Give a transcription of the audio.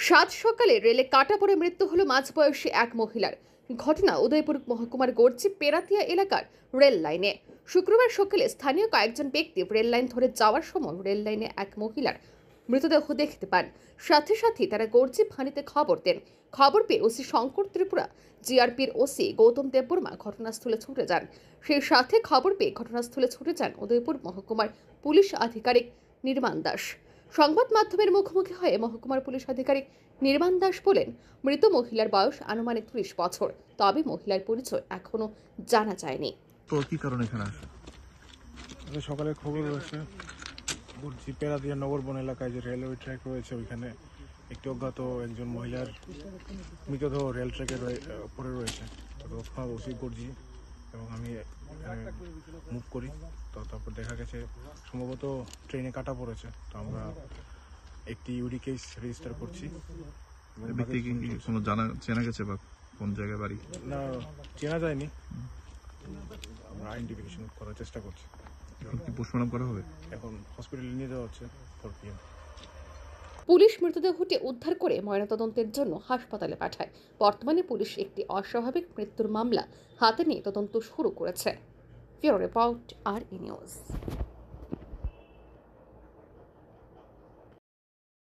সাত সকালে রেলে কাটা পড়ে মৃত্যু হলো মাঝবয়সী এক মহিলার। ঘটনা উদয়পুর মহকুমার গর্জি পেরাতিয়া এলাকার রেল লাইনে। শুক্রবার সকালে স্থানীয় কয়েকজন ব্যক্তি রেল লাইন ধরে যাওয়ার সময় রেল লাইনে এক মহিলার মৃতদেহ দেখতে পান। সাথে সাথে তারা গর্জি ফাঁড়িতে খবর দেন। খবর পেয়ে ওসি শঙ্কর ত্রিপুরা, জিআরপির ওসি গৌতম দেববর্মা ঘটনাস্থলে ছুটে যান। সেই সাথে খবর পেয়ে ঘটনাস্থলে ছুটে যান উদয়পুর মহকুমার পুলিশ আধিকারিক নির্মাণ দাস। সংবাদ মাধ্যমের মুখোমুখি হয়ে মহকুমার পুলিশ আধিকারিক নির্মাণ দাস বলেন, মৃত মহিলার বয়স আনুমানিক 30 বছর। তবে মহিলার পরিচয় এখনো জানা যায়নি। তো কি কারণে এখানে আসে? সকালে খবর রয়েছে পেরাদিয়া নগরবন এলাকায় যে রেলওয়ে ট্র্যাক রয়েছে, ওইখানে একটি অজ্ঞাত একজন মহিলার মৃতদেহ রেল ট্র্যাকের পড়ে রয়েছে। ওসি গর্জি এবং আমি মুভ করি, তো তারপর দেখা গেছে সম্ভবত ট্রেনে কাটা পড়েছে। তো আমরা একটি ইউডি কেস রেজিস্টার করছি। ব্যক্তি কি কোনো চেনা গেছে বা কোন জায়গায় বাড়ি? না, চেনা যায়নি, আমরা আইডেন্টিফিকেশন করার চেষ্টা করছি। এখন কি পোস্টমর্টম করা হবে? এখন হসপিটালে নিয়ে যাওয়া হচ্ছে 4 PM। পুলিশ মৃতদেহটি উদ্ধার করে ময়নাতদন্তের জন্য হাসপাতালে পাঠায়। বর্তমানে পুলিশ একটি অস্বাভাবিক মৃত্যুর মামলা হাতে নিয়ে তদন্ত শুরু করেছে। ব্যুরো রিপোর্ট, আর নিউজ।